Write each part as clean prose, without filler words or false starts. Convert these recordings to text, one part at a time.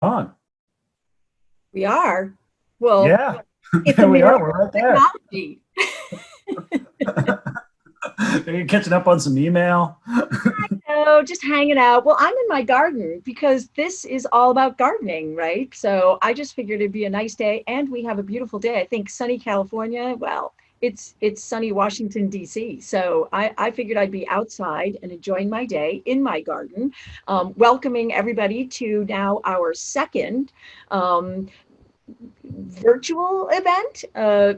On. We are. Well, Yeah, it's a there we are. miracle We're right of there. technology. Are you catching up on some email? So just hanging out. Well, I'm in my garden because this is all about gardening, right? So I just figured it'd be a nice day, and we have a beautiful day. I think sunny California. Well, it's sunny Washington D.C. So I figured I'd be outside and enjoying my day in my garden, welcoming everybody to now our second um, virtual event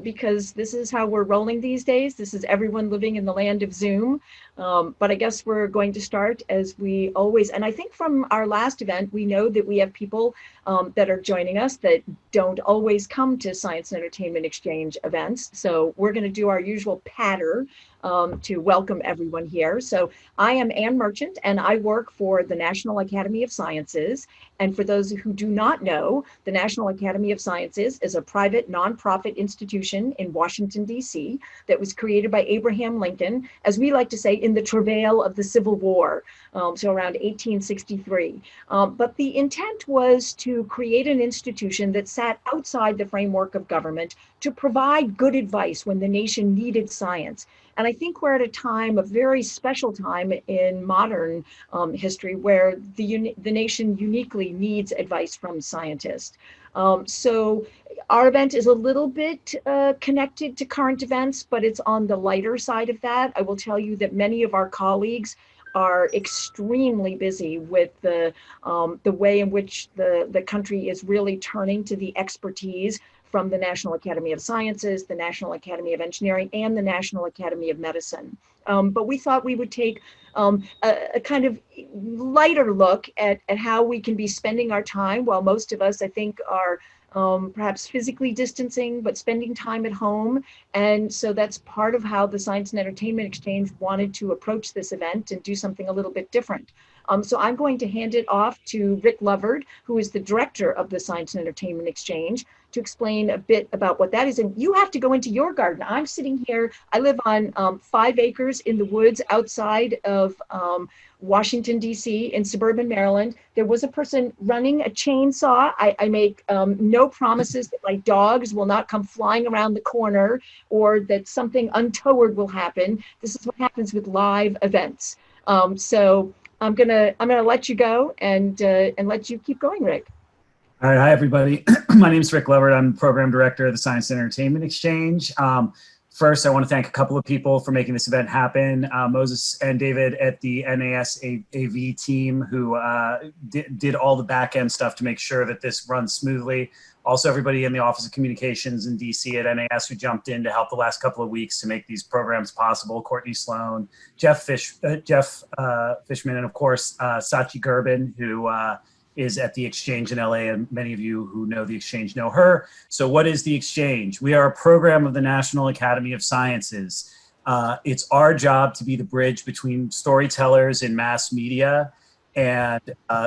because this is how we're rolling these days. This is everyone living in the land of Zoom. But I guess we're going to start as we always, and I think from our last event, we know that we have people that are joining us that don't always come to Science and Entertainment Exchange events. So we're going to do our usual patter to welcome everyone here. So I am Ann Merchant, and I work for the National Academy of Sciences. And for those who do not know, the National Academy of Sciences is a private nonprofit institution in Washington, D.C. that was created by Abraham Lincoln, as we like to say, in the travail of the Civil War, so around 1863. But the intent was to create an institution that sat outside the framework of government to provide good advice when the nation needed science. And I think we're at a time, a very special time in modern history, where the nation uniquely needs advice from scientists. So our event is a little bit connected to current events, but it's on the lighter side of that. I will tell you that many of our colleagues are extremely busy with the way in which the country is really turning to the expertise from the National Academy of Sciences, the National Academy of Engineering, and the National Academy of Medicine. But we thought we would take a kind of lighter look at how we can be spending our time, while most of us, I think, are perhaps physically distancing, but spending time at home. And so that's part of how the Science and Entertainment Exchange wanted to approach this event and do something a little bit different. So I'm going to hand it off to Rick Lovard, who is the director of the Science and Entertainment Exchange, to explain a bit about what that is. And you have to go into your garden. I'm sitting here. I live on 5 acres in the woods outside of Washington, D.C., in suburban Maryland. There was a person running a chainsaw. I make no promises that my dogs will not come flying around the corner or that something untoward will happen. This is what happens with live events. So I'm gonna let you go and let you keep going, Rick. All right, hi everybody. My name is Rick Lovert. I'm program director of the Science and Entertainment Exchange. First, I want to thank a couple of people for making this event happen. Moses and David at the NAS AV team who did all the back end stuff to make sure that this runs smoothly. Also, everybody in the Office of Communications in DC at NAS who jumped in to help the last couple of weeks to make these programs possible. Courtney Sloan, Jeff Fishman, and of course, Sachi Gerben, who is at the Exchange in LA, and many of you who know the Exchange know her. So what is the Exchange? We are a program of the National Academy of Sciences. It's our job to be the bridge between storytellers in mass media and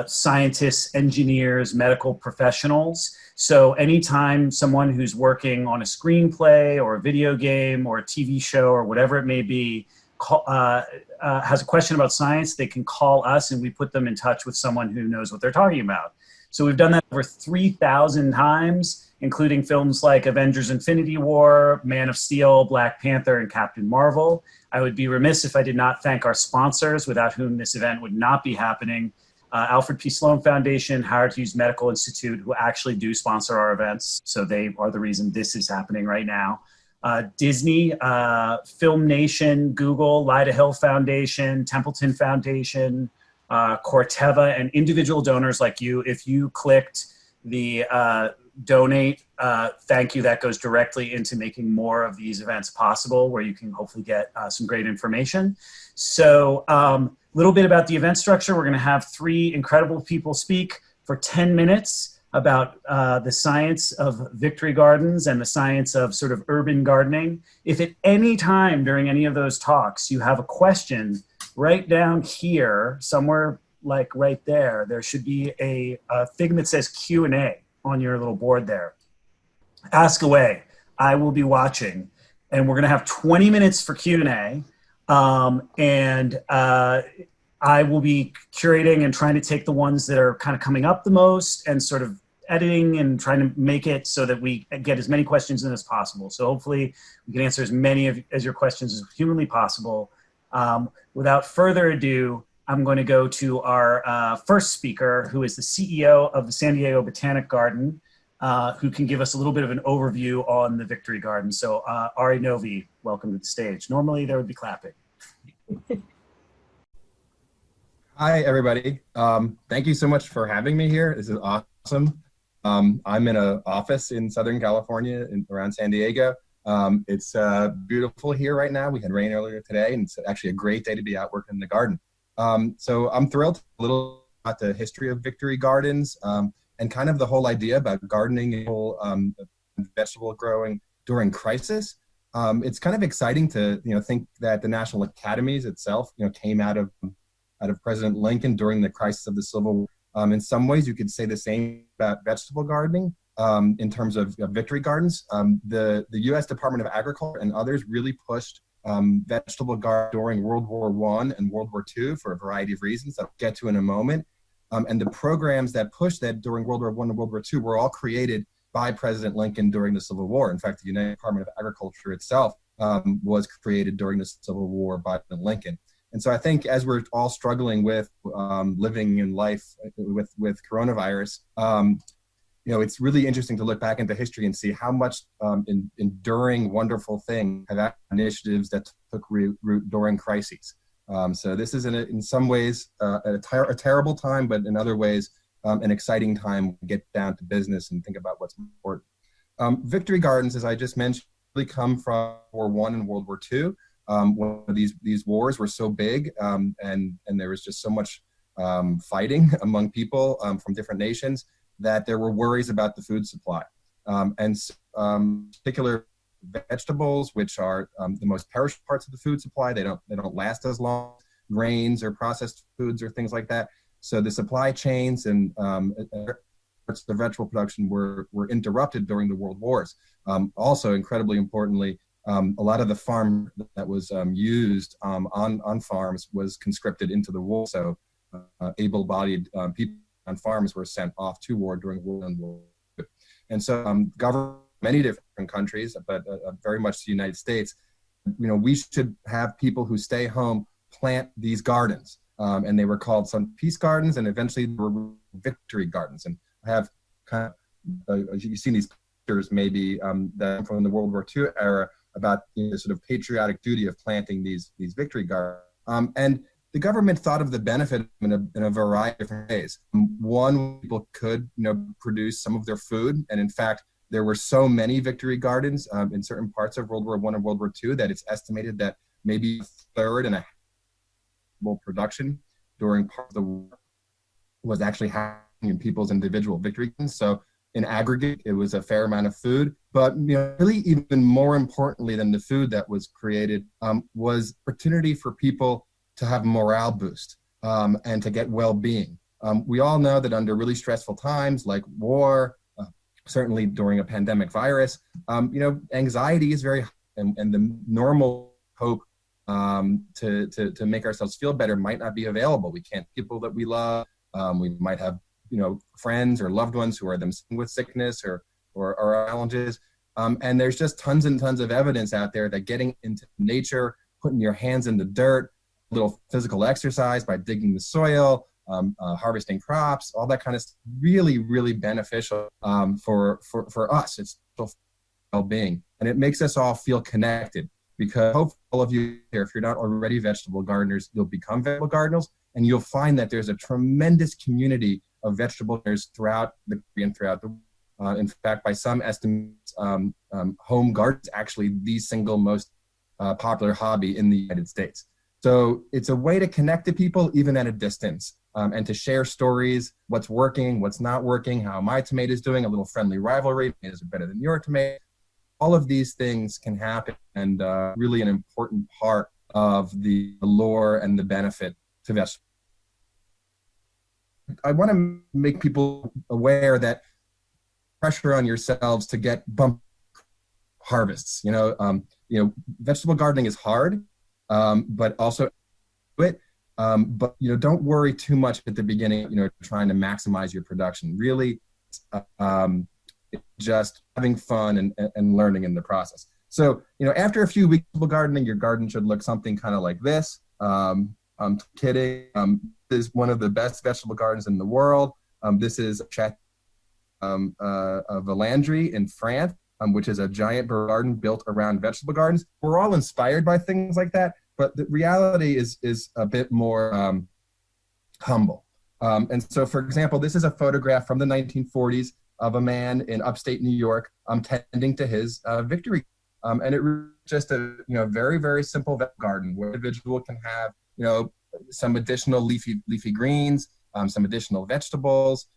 scientists, engineers, medical professionals. So anytime someone who's working on a screenplay or a video game or a TV show or whatever it may be has a question about science, they can call us and we put them in touch with someone who knows what they're talking about. So we've done that over 3,000 times, including films like Avengers Infinity War, Man of Steel, Black Panther, and Captain Marvel. I would be remiss if I did not thank our sponsors, without whom this event would not be happening. Alfred P. Sloan Foundation, Howard Hughes Medical Institute, who actually do sponsor our events. So they are the reason this is happening right now. Disney, Film Nation, Google, Lyda Hill Foundation, Templeton Foundation, Corteva, and individual donors like you. If you clicked the donate, thank you, that goes directly into making more of these events possible, where you can hopefully get some great information. So a little bit about the event structure. We're going to have 3 incredible people speak for 10 minutes about the science of victory gardens and the science of sort of urban gardening. If at any time during any of those talks you have a question, right down here, somewhere like right there, there should be a thing that says Q&A on your little board there. Ask away. I will be watching. And we're going to have 20 minutes for Q&A. I will be curating and trying to take the ones that are kind of coming up the most and sort of editing and trying to make it so that we get as many questions in as possible. So hopefully we can answer as many as your questions as humanly possible. Without further ado, I'm going to go to our first speaker, who is the CEO of the San Diego Botanic Garden, who can give us a little bit of an overview on the Victory Garden. So Ari Novi, welcome to the stage. Normally there would be clapping. Hi, everybody. Thank you so much for having me here. This is awesome. I'm in an office in Southern California, around San Diego. It's beautiful here right now. We had rain earlier today, and it's actually a great day to be out working in the garden. So I'm thrilled to talk a little about the history of Victory Gardens and kind of the whole idea about gardening and vegetable growing during crisis. It's kind of exciting to think that the National Academies itself came out of President Lincoln during the crisis of the Civil War. In some ways, you could say the same about vegetable gardening in terms of Victory Gardens. The U.S. Department of Agriculture and others really pushed vegetable gardening during World War I and World War II for a variety of reasons that I'll get to in a moment. And the programs that pushed that during World War I and World War II were all created by President Lincoln during the Civil War. In fact, the United Department of Agriculture itself was created during the Civil War by President Lincoln. And so I think as we're all struggling with living in life with coronavirus, it's really interesting to look back into history and see how much enduring, wonderful things have initiatives that took root during crises. So this is in some ways a terrible time, but in other ways an exciting time to get down to business and think about what's important. Victory Gardens, as I just mentioned, really come from World War I and World War II. When these wars were so big and there was just so much fighting among people from different nations that there were worries about the food supply. Particular vegetables, which are the most perishable parts of the food supply, they don't last as long, grains or processed foods or things like that. So the supply chains and parts of the vegetable production were interrupted during the world wars. Also, incredibly importantly, a lot of the farm that was used on farms was conscripted into the war. So able-bodied people on farms were sent off to war during World War I and World War II. And so government, many different countries, but very much the United States, we should have people who stay home plant these gardens. And they were called some peace gardens, and eventually they were Victory Gardens. And I have kind of, you've seen these pictures maybe that from the World War II era about the sort of patriotic duty of planting these Victory Gardens. And the government thought of the benefit in a variety of different ways. One, people could produce some of their food, and in fact, there were so many Victory Gardens in certain parts of World War I and World War II that it's estimated that maybe a third and a half production during part of the war was actually happening in people's individual Victory Gardens. So in aggregate, it was a fair amount of food, but really even more importantly than the food that was created was opportunity for people to have morale boost and to get well-being. We all know that under really stressful times like war, certainly during a pandemic virus, anxiety is very high, and the normal hope to make ourselves feel better might not be available. We can't people that we love. We might have friends or loved ones who are themselves with sickness or challenges. And there's just tons and tons of evidence out there that getting into nature, putting your hands in the dirt, a little physical exercise by digging the soil, harvesting crops, all that kind of stuff, really, really beneficial for us. It's well-being. And it makes us all feel connected, because hopefully all of you here, if you're not already vegetable gardeners, you'll become vegetable gardeners, and you'll find that there's a tremendous community of vegetable gardeners throughout the country and throughout the world. In fact, by some estimates, home gardens actually the single most popular hobby in the United States. So it's a way to connect to people even at a distance, and to share stories, what's working, what's not working, how my tomatoes doing, a little friendly rivalry, is it better than your tomato? All of these things can happen, and really an important part of the allure and the benefit to vegetables. I want to make people aware that pressure on yourselves to get bump harvests. Vegetable gardening is hard, but also But don't worry too much at the beginning, trying to maximize your production. Really, just having fun and learning in the process. So, after a few weeks of gardening, your garden should look something kind of like this. I'm kidding. This is one of the best vegetable gardens in the world. This is a Valandry in France, which is a giant garden built around vegetable gardens. We're all inspired by things like that, but the reality is a bit more humble. And so, for example, this is a photograph from the 1940s of a man in upstate New York tending to his victory. And it was just a very, very simple garden where an individual can have some additional leafy greens, some additional vegetables.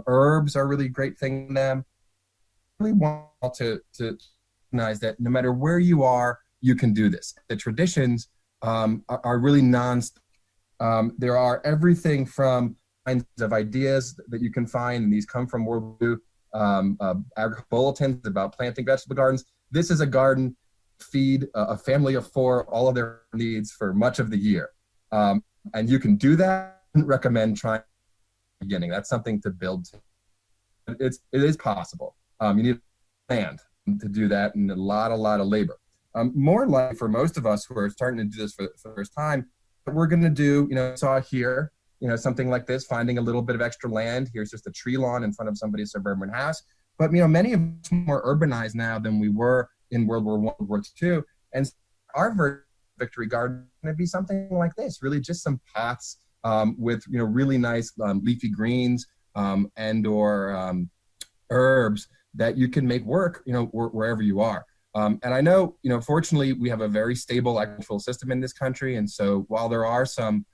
Herbs are really great thing in them. I really want to recognize that no matter where you are, you can do this. The traditions are really there are everything from kinds of ideas that you can find, and these come from World War II, bulletins about planting vegetable gardens. This is a garden feed a family of 4 all of their needs for much of the year. And you can do that. I recommend trying at the beginning. That's something to build to. It is possible. You need land to do that, and a lot of labor. More likely for most of us who are starting to do this for the first time, what we're going to do, saw here, something like this, finding a little bit of extra land. Here's just a tree lawn in front of somebody's suburban house. But, many of us are more urbanized now than we were in World War I, World War II. And our victory garden is going to be something like this, really just some pots with, really nice leafy greens and or herbs that you can make work, wherever you are. And I know, fortunately, we have a very stable agricultural system in this country. And so while there are some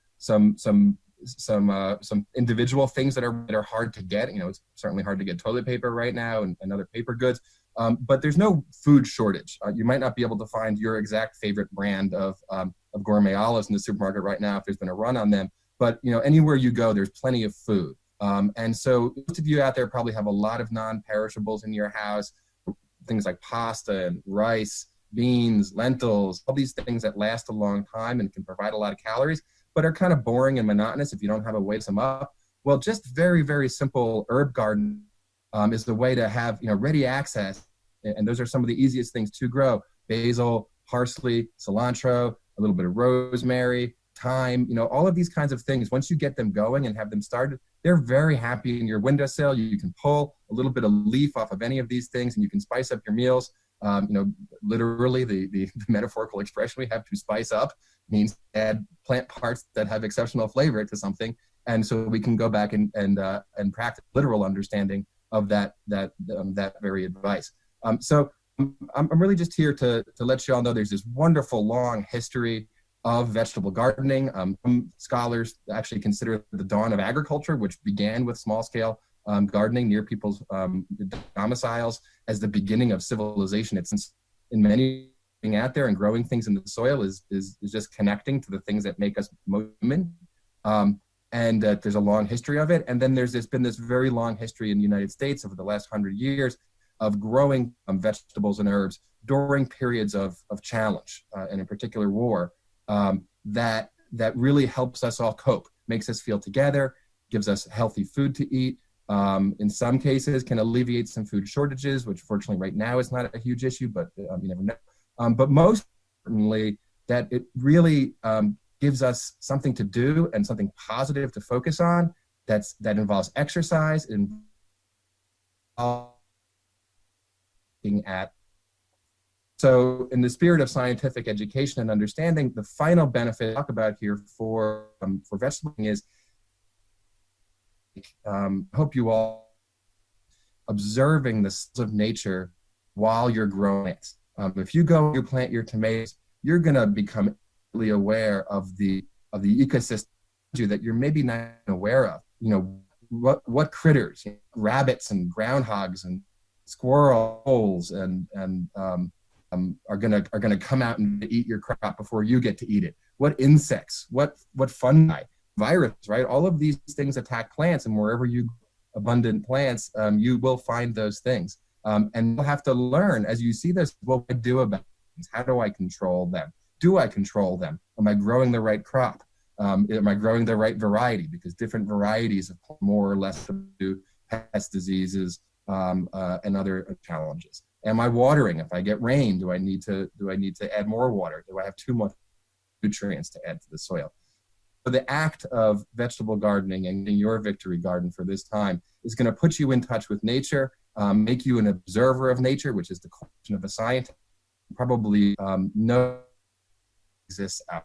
individual things that are hard to get, it's certainly hard to get toilet paper right now and other paper goods, but there's no food shortage. You might not be able to find your exact favorite brand of gourmet olives in the supermarket right now if there's been a run on them, but anywhere you go, there's plenty of food. And so most of you out there probably have a lot of non-perishables in your house, things like pasta and rice, beans, lentils, all these things that last a long time and can provide a lot of calories, but are kind of boring and monotonous if you don't have a way to sum up. Well, just very, very simple herb garden is the way to have ready access. And those are some of the easiest things to grow: basil, parsley, cilantro, a little bit of rosemary, thyme, all of these kinds of things. Once you get them going and have them started, they're very happy in your windowsill. You can pull a little bit of leaf off of any of these things and you can spice up your meals. Literally the metaphorical expression we have to spice up means add plant parts that have exceptional flavor to something. And so we can go back and practice literal understanding of that very advice. So I'm really just here to let you all know there's this wonderful long history of vegetable gardening. Some scholars actually consider the dawn of agriculture, which began with small-scale gardening near people's domiciles, as the beginning of civilization. It's in many being out there and growing things in the soil is just connecting to the things that make us human. And there's a long history of it. And then there's been this very long history in the United States over the last 100 years of growing vegetables and herbs during periods of challenge, and in particular war, that really helps us all cope, makes us feel together, gives us healthy food to eat. In some cases can alleviate some food shortages, which fortunately right now is not a huge issue, but you never know. But most importantly, that it really gives us something to do and something positive to focus on that involves exercise and looking at. So in the spirit of scientific education and understanding, the final benefit I talk about here for vegetables is hope you all observing the cycles of nature while you're growing it. If you go and plant your tomatoes, you're going to become really aware of the ecosystem that you're maybe not aware of. What critters, rabbits and groundhogs and squirrels and are gonna come out and eat your crop before you get to eat it. What insects, what fungi, virus, right? All of these things attack plants, and wherever you abundant plants, you will find those things. And you'll have to learn as you see this, what do I do about things? How do I control them? Do I control them? Am I growing the right crop? Am I growing the right variety? Because different varieties have more or less to do pest diseases and other challenges. Am I watering? If I get rain, do I need to add more water? Do I have too much nutrients to add to the soil? So the act of vegetable gardening and your victory garden for this time is going to put you in touch with nature, make you an observer of nature, which is the question of a scientist. Probably know exists out.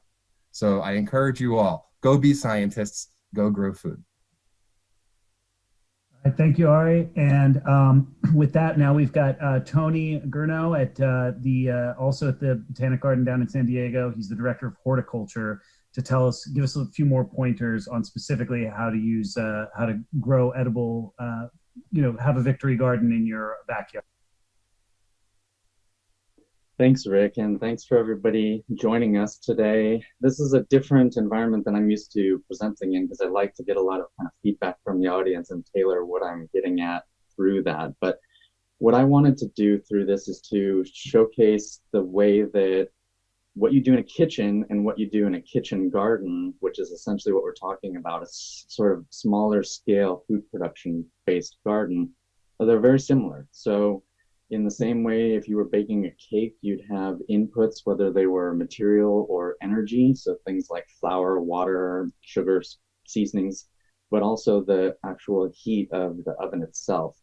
So I encourage you all, go be scientists, go grow food. All right, thank you, Ari. And with that, now we've got Tony Gurnoe at also at the Botanic Garden down in San Diego. He's the Director of Horticulture, to give us a few more pointers on specifically how to grow edible, have a victory garden in your backyard. Thanks, Rick, and thanks for everybody joining us today. This is a different environment than I'm used to presenting in, because I like to get a lot of kind of feedback from the audience and tailor what I'm getting at through that. But what I wanted to do through this is to showcase the way that what you do in a kitchen and what you do in a kitchen garden, which is essentially what we're talking about, a sort of smaller scale food production based garden, they're very similar. So in the same way, if you were baking a cake, you'd have inputs, whether they were material or energy, so things like flour, water, sugars, seasonings, but also the actual heat of the oven itself.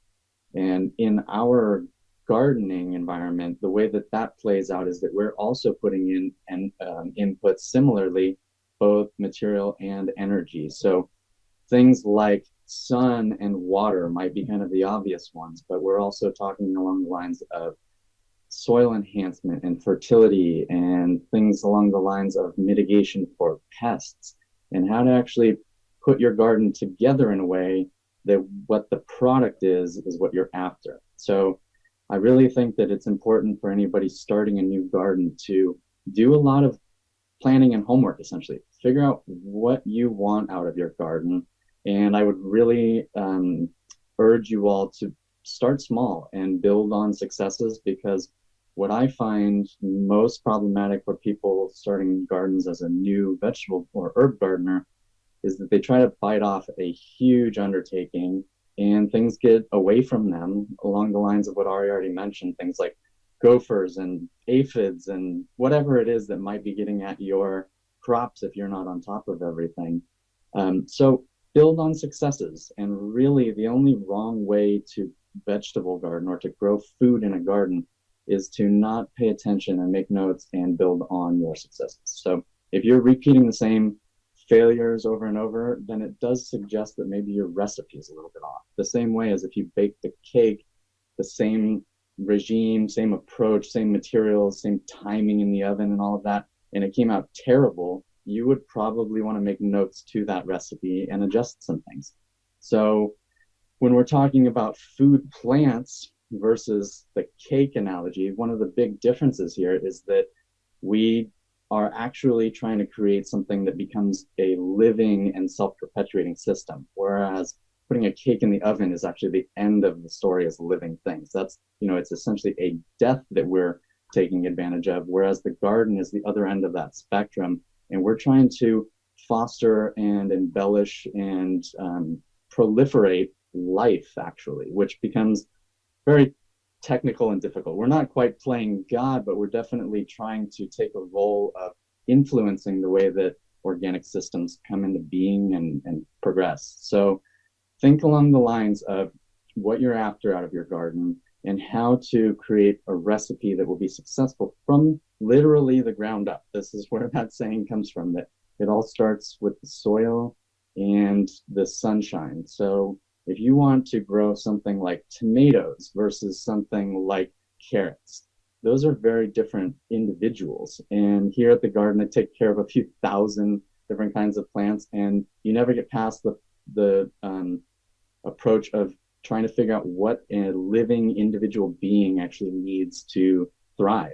And in our gardening environment, the way that that plays out is that we're also putting in inputs similarly, both material and energy. So things like sun and water might be kind of the obvious ones, but we're also talking along the lines of soil enhancement and fertility, and things along the lines of mitigation for pests, and how to actually put your garden together in a way that what the product is what you're after. So I really think that it's important for anybody starting a new garden to do a lot of planning and homework, essentially. Figure out what you want out of your garden. And I would really urge you all to start small and build on successes, because what I find most problematic for people starting gardens as a new vegetable or herb gardener is that they try to bite off a huge undertaking and things get away from them along the lines of what Ari already mentioned, things like gophers and aphids and whatever it is that might be getting at your crops if you're not on top of everything. So build on successes. And really the only wrong way to vegetable garden or to grow food in a garden is to not pay attention and make notes and build on your successes. So if you're repeating the same failures over and over, then it does suggest that maybe your recipe is a little bit off. The same way as if you baked the cake, the same regime, same approach, same materials, same timing in the oven and all of that, and it came out terrible, you would probably want to make notes to that recipe and adjust some things. So when we're talking about food plants versus the cake analogy, one of the big differences here is that we are actually trying to create something that becomes a living and self-perpetuating system, whereas putting a cake in the oven is actually the end of the story as living things. That's, it's essentially a death that we're taking advantage of, whereas the garden is the other end of that spectrum. And we're trying to foster and embellish and proliferate life, actually, which becomes very technical and difficult. We're not quite playing God, but we're definitely trying to take a role of influencing the way that organic systems come into being and progress. So think along the lines of what you're after out of your garden and how to create a recipe that will be successful from literally the ground up. This is where that saying comes from, that it all starts with the soil and the sunshine. So if you want to grow something like tomatoes versus something like carrots, those are very different individuals. And here at the garden, I take care of a few thousand different kinds of plants, and you never get past the approach of trying to figure out what a living individual being actually needs to thrive.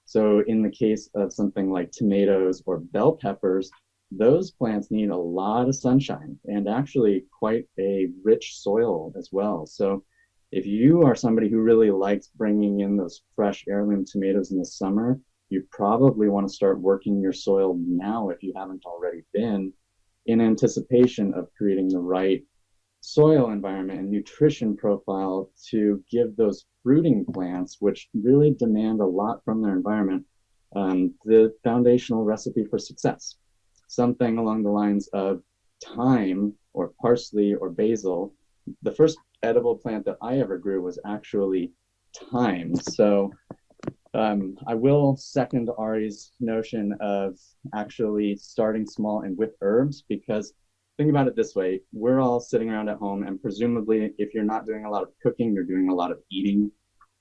So in the case of something like tomatoes or bell peppers, those plants need a lot of sunshine and actually quite a rich soil as well. So if you are somebody who really likes bringing in those fresh heirloom tomatoes in the summer, you probably want to start working your soil now if you haven't already been, in anticipation of creating the right soil environment and nutrition profile to give those fruiting plants, which really demand a lot from their environment, the foundational recipe for success. Something along the lines of thyme or parsley or basil. The first edible plant that I ever grew was actually thyme. So I will second Ari's notion of actually starting small and with herbs, because think about it this way. We're all sitting around at home, and presumably if you're not doing a lot of cooking, you're doing a lot of eating.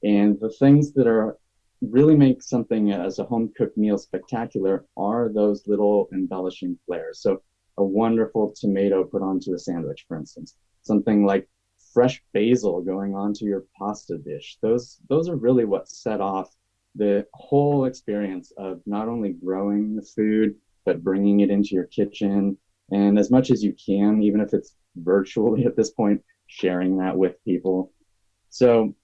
And the things that are really make something as a home cooked meal spectacular are those little embellishing flares. So a wonderful tomato put onto a sandwich, for instance, something like fresh basil going onto your pasta dish. Those are really what set off the whole experience of not only growing the food, but bringing it into your kitchen. And as much as you can, even if it's virtually at this point, sharing that with people. So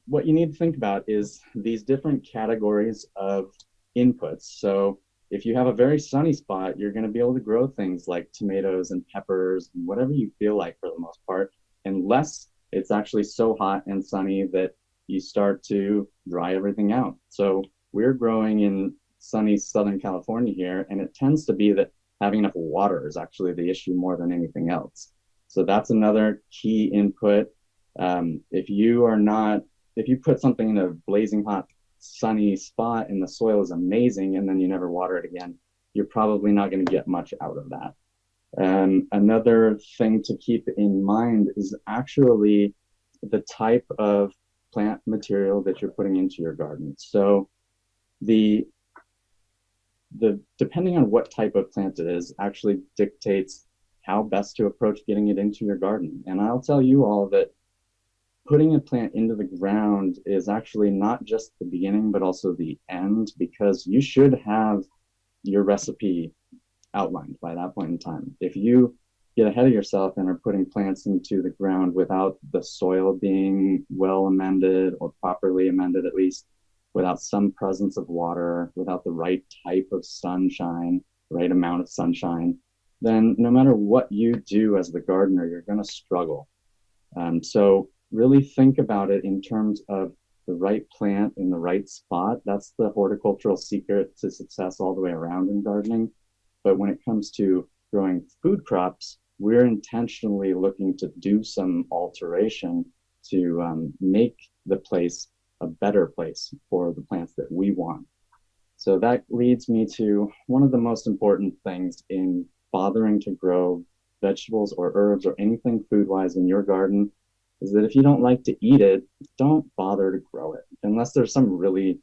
what you need to think about is these different categories of inputs. So if you have a very sunny spot, you're going to be able to grow things like tomatoes and peppers and whatever you feel like for the most part, unless it's actually so hot and sunny that you start to dry everything out. So we're growing in sunny Southern California here, and it tends to be that having enough water is actually the issue more than anything else. So that's another key input. If you put something in a blazing hot, sunny spot and the soil is amazing, and then you never water it again, you're probably not going to get much out of that. Another thing to keep in mind is actually the type of plant material that you're putting into your garden. So the depending on what type of plant it is actually dictates how best to approach getting it into your garden. And I'll tell you all that putting a plant into the ground is actually not just the beginning, but also the end, because you should have your recipe outlined by that point in time. If you get ahead of yourself and are putting plants into the ground without the soil being well amended, or properly amended at least, without some presence of water, without the right type of sunshine, the right amount of sunshine, then no matter what you do as the gardener, you're going to struggle. So really think about it in terms of the right plant in the right spot. That's the horticultural secret to success all the way around in gardening. But when it comes to growing food crops, we're intentionally looking to do some alteration to make the place a better place for the plants that we want. So that leads me to one of the most important things in bothering to grow vegetables or herbs or anything food-wise in your garden, is that if you don't like to eat it, don't bother to grow it unless there's some really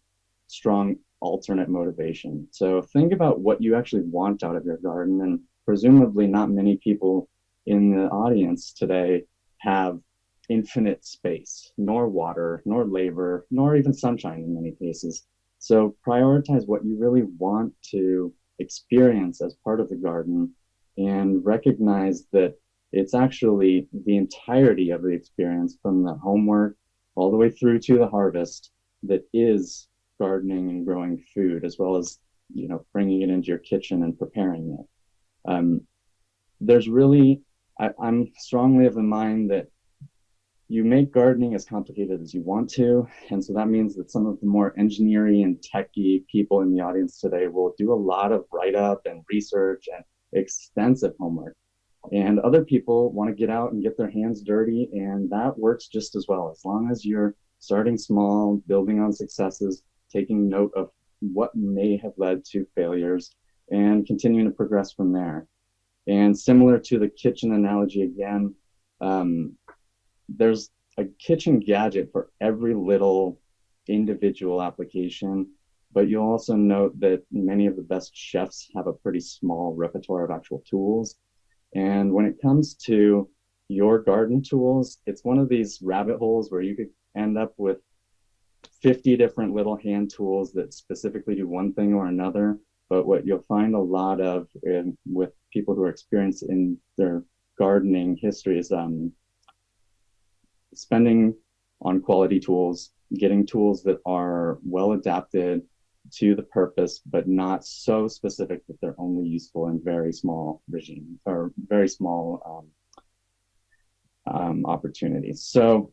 strong alternate motivation. So think about what you actually want out of your garden, and presumably not many people in the audience today have infinite space, nor water, nor labor, nor even sunshine in many cases. So prioritize what you really want to experience as part of the garden, and recognize that it's actually the entirety of the experience, from the homework all the way through to the harvest, that is gardening and growing food, as well as, you know, bringing it into your kitchen and preparing it. There's really, I'm strongly of the mind that you make gardening as complicated as you want to. And so that means that some of the more engineering and techie people in the audience today will do a lot of write-up and research and extensive homework. And other people want to get out and get their hands dirty, and that works just as well, as long as you're starting small, building on successes, taking note of what may have led to failures, and continuing to progress from there. And similar to the kitchen analogy again, there's a kitchen gadget for every little individual application, but you'll also note that many of the best chefs have a pretty small repertoire of actual tools. And when it comes to your garden tools, it's one of these rabbit holes where you could end up with 50 different little hand tools that specifically do one thing or another. But what you'll find a lot of with people who are experienced in their gardening history is spending on quality tools, getting tools that are well adapted, to the purpose, but not so specific that they're only useful in very small regimes or very small opportunities. So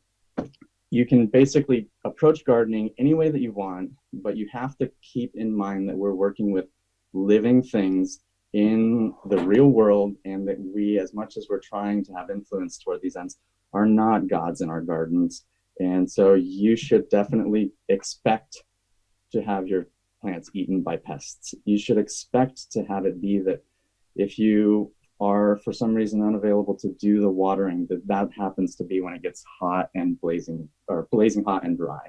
you can basically approach gardening any way that you want, but you have to keep in mind that we're working with living things in the real world, and that we, as much as we're trying to have influence toward these ends, are not gods in our gardens. And so you should definitely expect to have your plants eaten by pests. You should expect to have it be that if you are for some reason unavailable to do the watering, that happens to be when it gets hot and blazing hot and dry.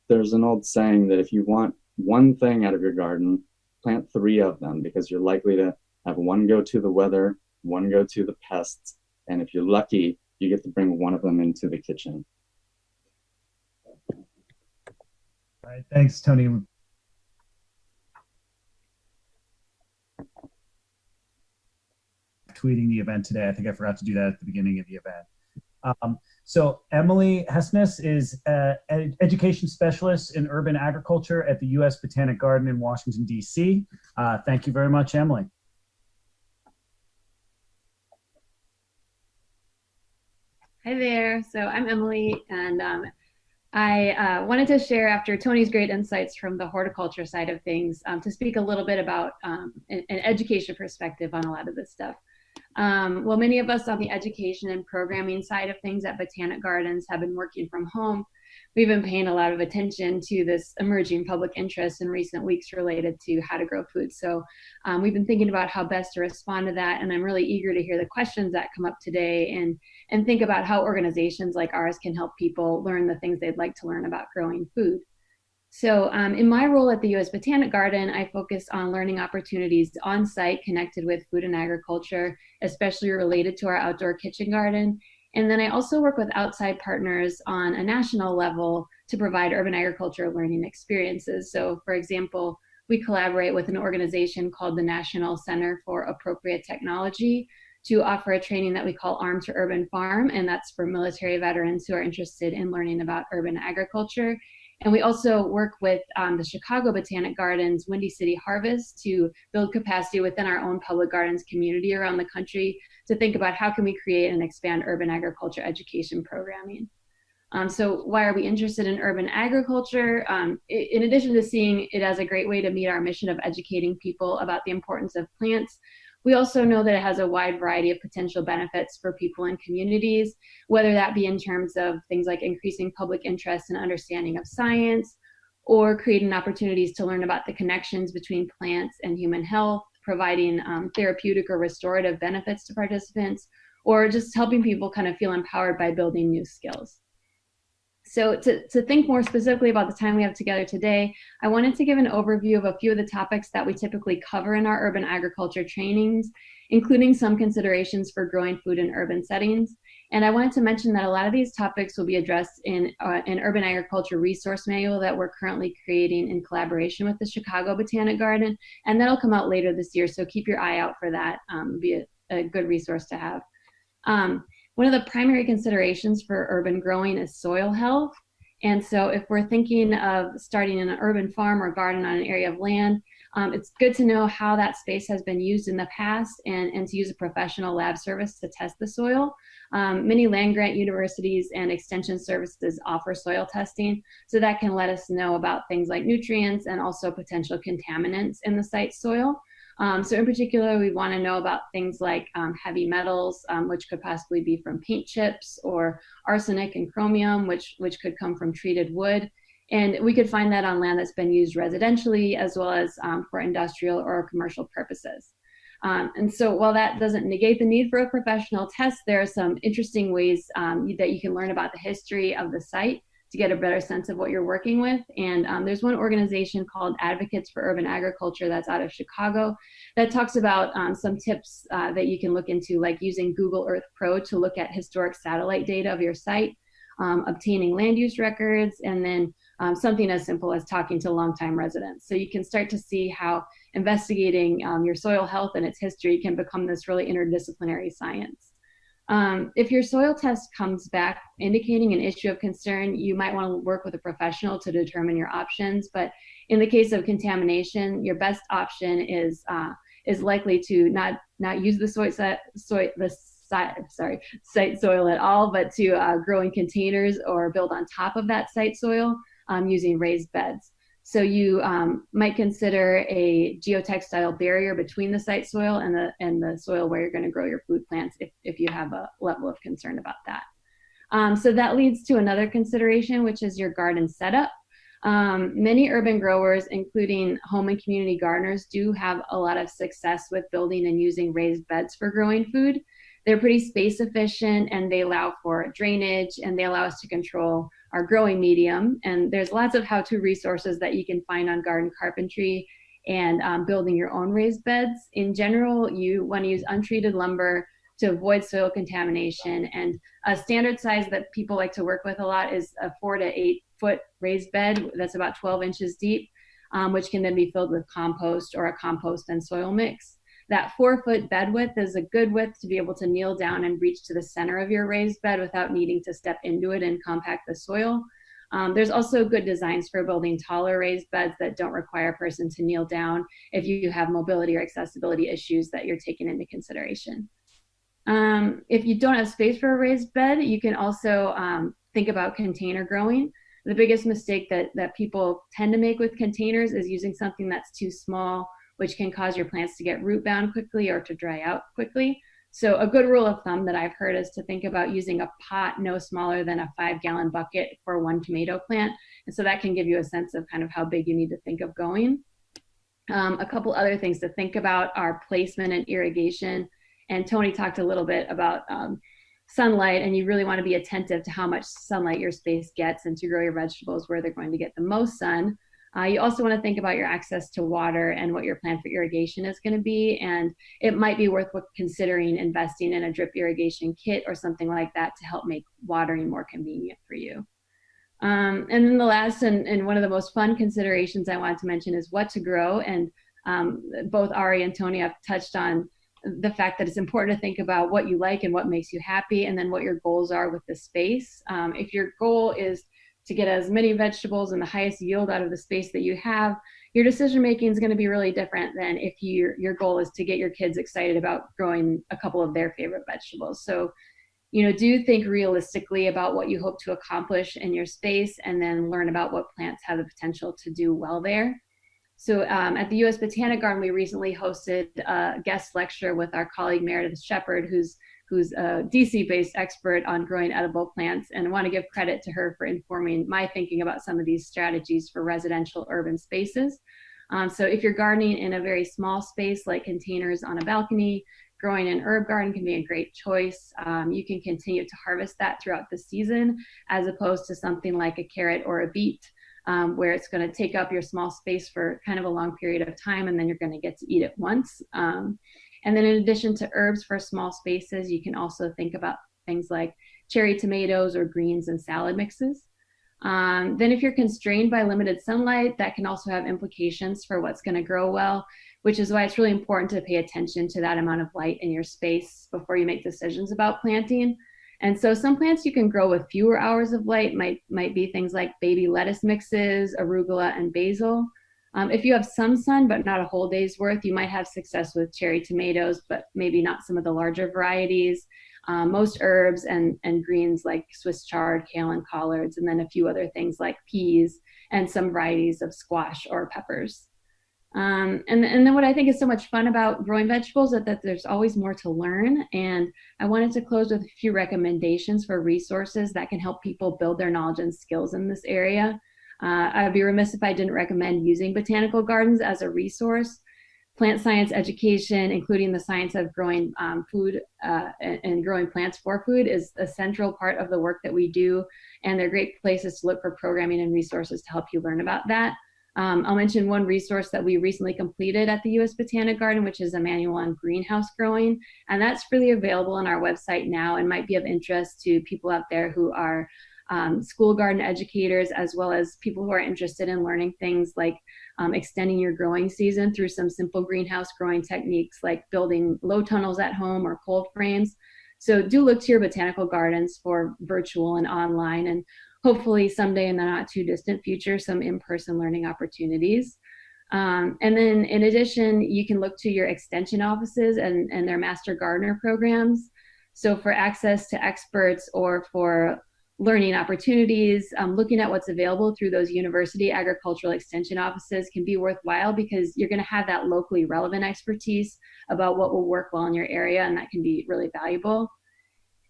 There's an old saying that if you want one thing out of your garden, plant 3 of them, because you're likely to have one go to the weather, one go to the pests, and if you're lucky, you get to bring one of them into the kitchen. All right, thanks, Tony. Tweeting the event today. I think I forgot to do that at the beginning of the event. So Emily Hesmus is an education specialist in urban agriculture at the U.S. Botanic Garden in Washington, D.C. Thank you very much, Emily. Hi there. So I'm Emily, and I wanted to share, after Tony's great insights from the horticulture side of things, to speak a little bit about an education perspective on a lot of this stuff. Well, many of us on the education and programming side of things at Botanic Gardens have been working from home. We've been paying a lot of attention to this emerging public interest in recent weeks related to how to grow food. So we've been thinking about how best to respond to that, and I'm really eager to hear the questions that come up today and think about how organizations like ours can help people learn the things they'd like to learn about growing food. So in my role at the U.S. Botanic Garden, I focus on learning opportunities on site connected with food and agriculture, especially related to our outdoor kitchen garden. And then I also work with outside partners on a national level to provide urban agriculture learning experiences. So for example, we collaborate with an organization called the National Center for Appropriate Technology to offer a training that we call Arm to Urban Farm, and that's for military veterans who are interested in learning about urban agriculture. And we also work with the Chicago Botanic Gardens Windy City Harvest to build capacity within our own public gardens community around the country to think about how can we create and expand urban agriculture education programming. So why are we interested in urban agriculture? In addition to seeing it as a great way to meet our mission of educating people about the importance of plants, we also know that it has a wide variety of potential benefits for people and communities, whether that be in terms of things like increasing public interest and understanding of science, or creating opportunities to learn about the connections between plants and human health, providing therapeutic or restorative benefits to participants, or just helping people kind of feel empowered by building new skills. So to think more specifically about the time we have together today, I wanted to give an overview of a few of the topics that we typically cover in our urban agriculture trainings, including some considerations for growing food in urban settings. And I wanted to mention that a lot of these topics will be addressed in an urban agriculture resource manual that we're currently creating in collaboration with the Chicago Botanic Garden, and that'll come out later this year, so keep your eye out for that. It'll be a good resource to have. One of the primary considerations for urban growing is soil health. And so if we're thinking of starting in an urban farm or garden on an area of land, it's good to know how that space has been used in the past and to use a professional lab service to test the soil. Many land-grant universities and extension services offer soil testing, so that can let us know about things like nutrients and also potential contaminants in the site soil. So in particular, we want to know about things like heavy metals, which could possibly be from paint chips, or arsenic and chromium, which could come from treated wood. And we could find that on land that's been used residentially as well as for industrial or commercial purposes. And so while that doesn't negate the need for a professional test, there are some interesting ways that you can learn about the history of the site to get a better sense of what you're working with. And there's one organization called Advocates for Urban Agriculture that's out of Chicago that talks about some tips that you can look into, like using Google Earth Pro to look at historic satellite data of your site, obtaining land use records, and then something as simple as talking to longtime residents. So you can start to see how investigating your soil health and its history can become this really interdisciplinary science. If your soil test comes back indicating an issue of concern, you might want to work with a professional to determine your options. But in the case of contamination, your best option is likely to not use the site soil at all, but to grow in containers or build on top of that site soil using raised beds. So you might consider a geotextile barrier between the site soil and the soil where you're going to grow your food plants if you have a level of concern about that. So that leads to another consideration, which is your garden setup. Many urban growers, including home and community gardeners, do have a lot of success with building and using raised beds for growing food. They're pretty space efficient, and they allow for drainage, and they allow us to control our growing medium. And there's lots of how-to resources that you can find on garden carpentry and building your own raised beds. In general, you want to use untreated lumber to avoid soil contamination. And a standard size that people like to work with a lot is a 4 to 8 foot raised bed that's about 12 inches deep, which can then be filled with compost or a compost and soil mix. That 4-foot bed width is a good width to be able to kneel down and reach to the center of your raised bed without needing to step into it and compact the soil. There's also good designs for building taller raised beds that don't require a person to kneel down if you have mobility or accessibility issues that you're taking into consideration. If you don't have space for a raised bed, you can also think about container growing. The biggest mistake that people tend to make with containers is using something that's too small, which can cause your plants to get root bound quickly or to dry out quickly. So a good rule of thumb that I've heard is to think about using a pot no smaller than a 5-gallon bucket for one tomato plant. And so that can give you a sense of kind of how big you need to think of going. A couple other things to think about are placement and irrigation. And Tony talked a little bit about sunlight, and you really want to be attentive to how much sunlight your space gets and to grow your vegetables where they're going to get the most sun. You also want to think about your access to water and what your plan for irrigation is going to be. And it might be worth considering investing in a drip irrigation kit or something like that to help make watering more convenient for you. And then the last and one of the most fun considerations I wanted to mention is what to grow. And both Ari and Tony have touched on the fact that it's important to think about what you like and what makes you happy, and then what your goals are with the space. If your goal is to get as many vegetables and the highest yield out of the space that you have, your decision making is going to be really different than if your goal is to get your kids excited about growing a couple of their favorite vegetables. So, do think realistically about what you hope to accomplish in your space, and then learn about what plants have the potential to do well there. So at the U.S. Botanic Garden, we recently hosted a guest lecture with our colleague Meredith Shepard, who's a DC-based expert on growing edible plants, and I want to give credit to her for informing my thinking about some of these strategies for residential urban spaces. So if you're gardening in a very small space like containers on a balcony, growing an herb garden can be a great choice. You can continue to harvest that throughout the season, as opposed to something like a carrot or a beet, where it's going to take up your small space for kind of a long period of time, and then you're going to get to eat it once. And then in addition to herbs for small spaces, you can also think about things like cherry tomatoes or greens and salad mixes. Then if you're constrained by limited sunlight, that can also have implications for what's going to grow well, which is why it's really important to pay attention to that amount of light in your space before you make decisions about planting. And so some plants you can grow with fewer hours of light might be things like baby lettuce mixes, arugula, and basil. If you have some sun, but not a whole day's worth, you might have success with cherry tomatoes, but maybe not some of the larger varieties. Most herbs and greens like Swiss chard, kale, and collards, and then a few other things like peas and some varieties of squash or peppers. And then what I think is so much fun about growing vegetables is that there's always more to learn. And I wanted to close with a few recommendations for resources that can help people build their knowledge and skills in this area. I would be remiss if I didn't recommend using botanical gardens as a resource. Plant science education, including the science of growing food and growing plants for food, is a central part of the work that we do. And they're great places to look for programming and resources to help you learn about that. I'll mention one resource that we recently completed at the U.S. Botanic Garden, which is a manual on greenhouse growing. And that's freely available on our website now and might be of interest to people out there who are school garden educators, as well as people who are interested in learning things like extending your growing season through some simple greenhouse growing techniques like building low tunnels at home or cold frames. So do look to your botanical gardens for virtual and online, and hopefully someday in the not too distant future, some in-person learning opportunities. And then in addition, you can look to your extension offices and their master gardener programs. So for access to experts or for learning opportunities, looking at what's available through those university agricultural extension offices can be worthwhile, because you're going to have that locally relevant expertise about what will work well in your area, and that can be really valuable.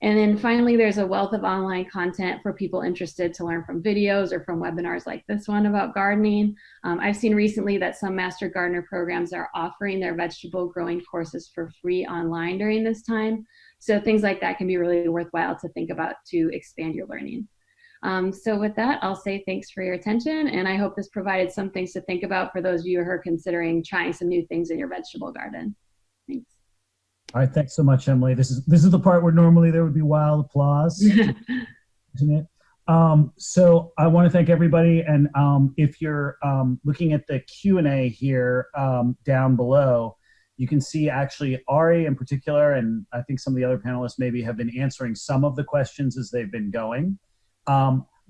And then finally, there's a wealth of online content for people interested to learn from videos or from webinars like this one about gardening. I've seen recently that some Master Gardener programs are offering their vegetable growing courses for free online during this time. So things like that can be really worthwhile to think about to expand your learning. So with that, I'll say thanks for your attention, and I hope this provided some things to think about for those of you who are considering trying some new things in your vegetable garden. Thanks. All right, thanks so much, Emily. This is the part where normally there would be wild applause, isn't it? So I want to thank everybody, and if you're looking at the Q&A here down below, you can see actually Ari in particular, and I think some of the other panelists maybe have been answering some of the questions as they've been going.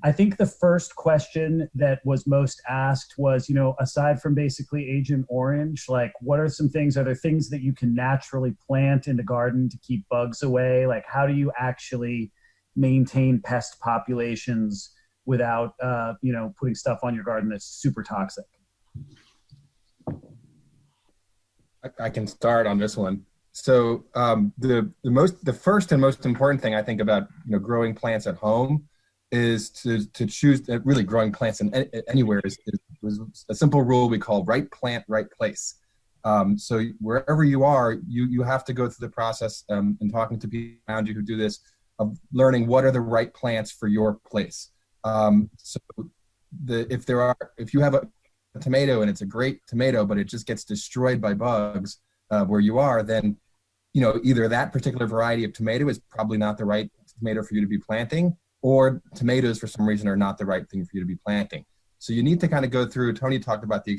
I think the first question that was most asked was, aside from basically Agent Orange, like what are some things, are there things that you can naturally plant in the garden to keep bugs away? Like how do you actually maintain pest populations without, putting stuff on your garden that's super toxic? I can start on this one. So the first and most important thing I think about growing plants at home is to choose really growing plants anywhere is a simple rule we call right plant, right place. So wherever you are, you have to go through the process and talking to people around you who do this, of learning what are the right plants for your place. So if you have a tomato and it's a great tomato, but it just gets destroyed by bugs where you are, then either that particular variety of tomato is probably not the right tomato for you to be planting, or tomatoes for some reason are not the right thing for you to be planting. So you need to kind of go through, Tony talked about the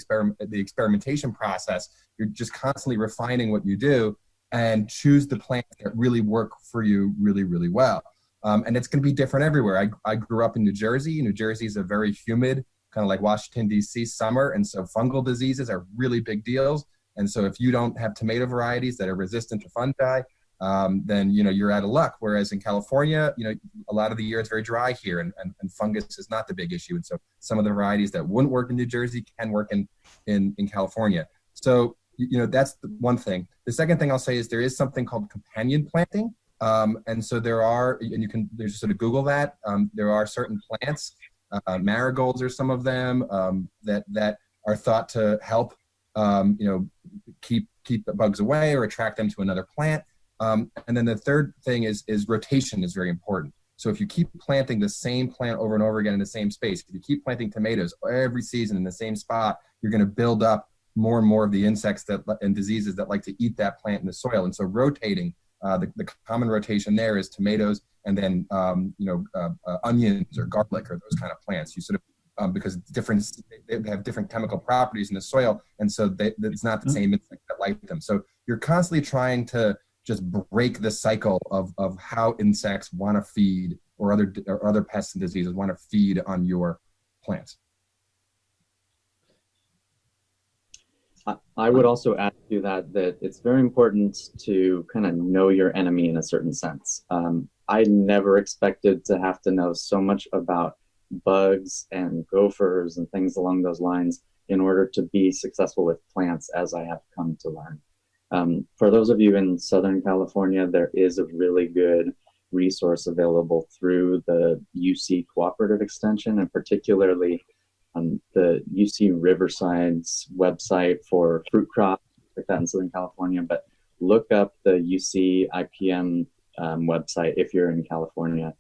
experimentation process. You're just constantly refining what you do and choose the plants that really work for you really, really well. And it's going to be different everywhere. I grew up in New Jersey. New Jersey is a very humid, kind of like Washington, D.C. summer. And so fungal diseases are really big deals. And so if you don't have tomato varieties that are resistant to fungi, then you're out of luck. Whereas in California, a lot of the year it's very dry here, and fungus is not the big issue. And so some of the varieties that wouldn't work in New Jersey can work in California. So that's the one thing. The second thing I'll say is there is something called companion planting, and so there's sort of Google that. There are certain plants, marigolds are some of them that are thought to help keep the bugs away or attract them to another plant. And then the third thing is rotation is very important. So if you keep planting the same plant over and over again in the same space, if you keep planting tomatoes every season in the same spot, you're going to build up more and more of the insects and diseases that like to eat that plant in the soil. And so rotating, the common rotation there is tomatoes and then onions or garlic or those kind of plants. You sort of because they have different chemical properties in the soil, and so it's not the same insect that like them. So you're constantly trying to just break the cycle of how insects want to feed or other pests and diseases want to feed on your plants. I would also add to that it's very important to kind of know your enemy in a certain sense. I never expected to have to know so much about bugs and gophers and things along those lines in order to be successful with plants, as I have come to learn. For those of you in Southern California, there is a really good resource available through the UC Cooperative Extension, and particularly the UC Riverside's website for fruit crops, like that in Southern California. But look up the UC IPM website if you're in California.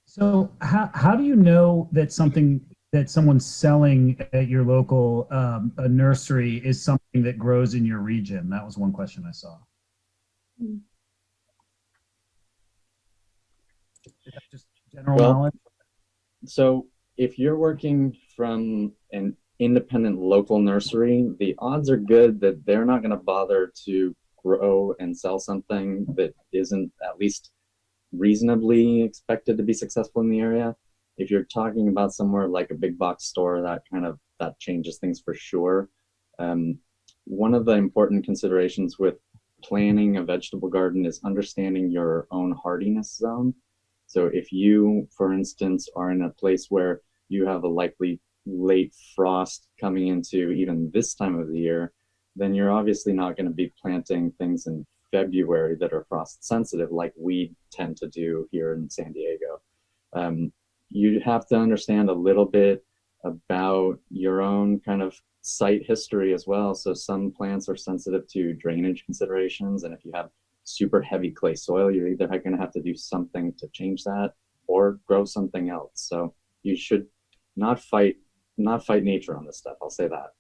So how do you know that someone's selling at your local a nursery is something that grows in your region? That was one question I saw. Is that just general knowledge? So if you're working from an independent local nursery, the odds are good that they're not going to bother to grow and sell something that isn't at least reasonably expected to be successful in the area. If you're talking about somewhere like a big box store, that changes things for sure. One of the important considerations with planning a vegetable garden is understanding your own hardiness zone. So if you, for instance, are in a place where you have a likely late frost coming into even this time of the year, then you're obviously not going to be planting things in February that are frost sensitive like we tend to do here in San Diego. You have to understand a little bit about your own kind of site history as well. So some plants are sensitive to drainage considerations, and if you have super heavy clay soil, you're either going to have to do something to change that or grow something else. So you should not fight nature on this stuff. I'll say that.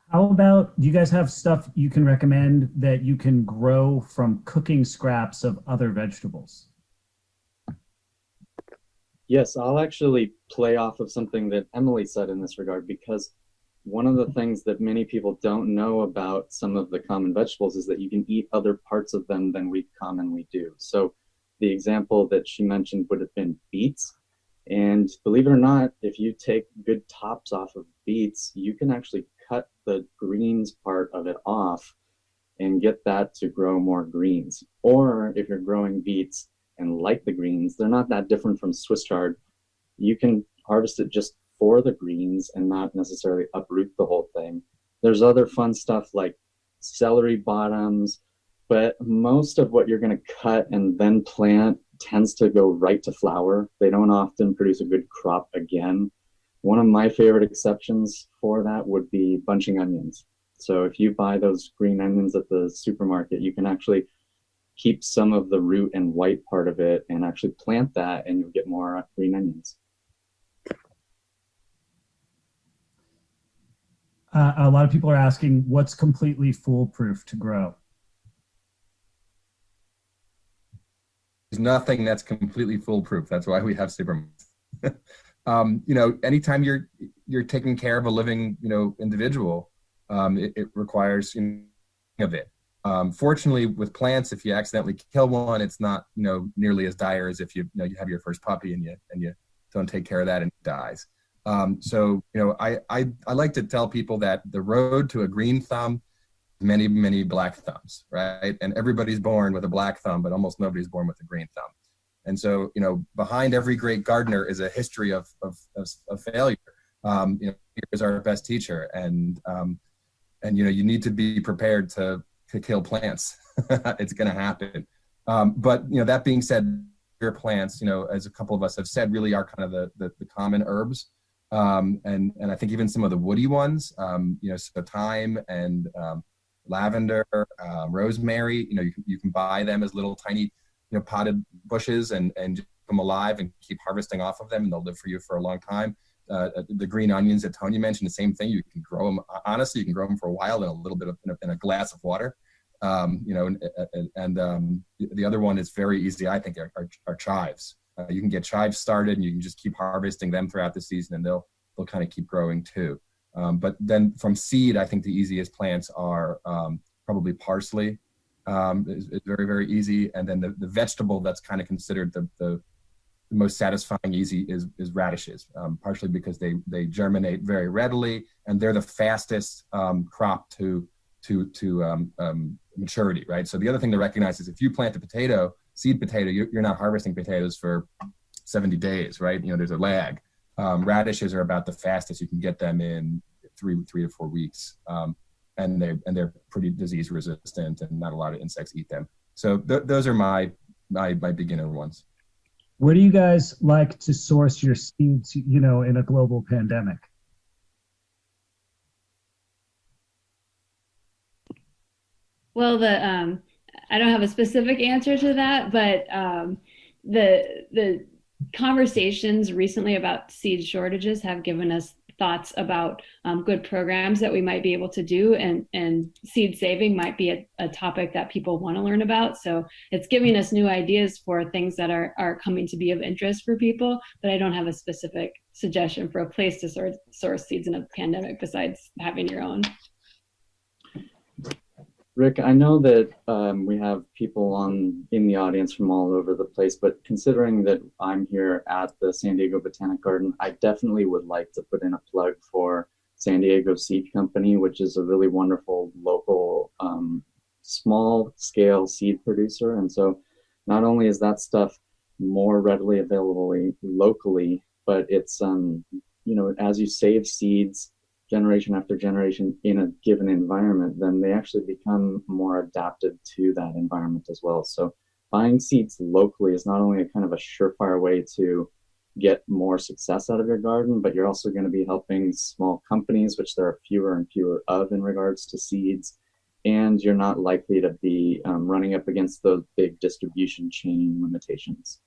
How about, do you guys have stuff you can recommend that you can grow from cooking scraps of other vegetables? Yes, I'll actually play off of something that Emily said in this regard, because one of the things that many people don't know about some of the common vegetables is that you can eat other parts of them than we commonly do. So the example that she mentioned would have been beets. And believe it or not, if you take good tops off of beets, you can actually cut the greens part of it off and get that to grow more greens. Or if you're growing beets and like the greens, they're not that different from Swiss chard. You can harvest it just for the greens and not necessarily uproot the whole thing. There's other fun stuff like celery bottoms, but most of what you're going to cut and then plant tends to go right to flower. They don't often produce a good crop again. One of my favorite exceptions for that would be bunching onions. So if you buy those green onions at the supermarket, you can actually keep some of the root and white part of it and actually plant that, and you'll get more green onions. A lot of people are asking, what's completely foolproof to grow? There's nothing that's completely foolproof. That's why we have supermarkets. Anytime you're taking care of a living, individual, it requires of it. Fortunately, with plants, if you accidentally kill one, it's not nearly as dire as if you have your first puppy and you don't take care of that and it dies. I like to tell people that the road to a green thumb, many black thumbs, right? And everybody's born with a black thumb, but almost nobody's born with a green thumb. And so, behind every great gardener is a history of failure. Here's our best teacher, and you need to be prepared to kill plants. It's going to happen. But that being said, your plants, as a couple of us have said, really are kind of the common herbs, and I think even some of the woody ones, so thyme and lavender, rosemary. You can buy them as little tiny potted bushes and keep them alive and keep harvesting off of them, and they'll live for you for a long time. The green onions that Tony mentioned, the same thing. You can grow them. Honestly, you can grow them for a while in a little bit in a glass of water. The other one is very easy, I think, are chives. You can get chives started, and you can just keep harvesting them throughout the season, and they'll kind of keep growing too. But then from seed, I think the easiest plants are probably parsley. Is very, very easy. And then the vegetable that's kind of considered the most satisfying easy is radishes, partially because they germinate very readily, and they're the fastest crop to maturity, right? So the other thing to recognize is if you plant a seed potato, you're not harvesting potatoes for 70 days, right? There's a lag. Radishes are about the fastest. You can get them in three to 4 weeks. And they're pretty disease resistant, and not a lot of insects eat them. So those are my beginner ones. Where do you guys like to source your seeds, in a global pandemic? Well, I don't have a specific answer to that, but the conversations recently about seed shortages have given us thoughts about good programs that we might be able to do, and seed saving might be a topic that people want to learn about. So it's giving us new ideas for things that are coming to be of interest for people, but I don't have a specific suggestion for a place to source seeds in a pandemic besides having your own. Rick, I know that we have people in the audience from all over the place, but considering that I'm here at the San Diego Botanic Garden, I definitely would like to put in a plug for San Diego Seed Company, which is a really wonderful local small scale seed producer. And so not only is that stuff more readily available locally, but it's, as you save seeds generation after generation in a given environment, then they actually become more adapted to that environment as well. So buying seeds locally is not only a kind of a surefire way to get more success out of your garden, but you're also going to be helping small companies, which there are fewer and fewer of in regards to seeds. And you're not likely to be running up against those big distribution chain limitations.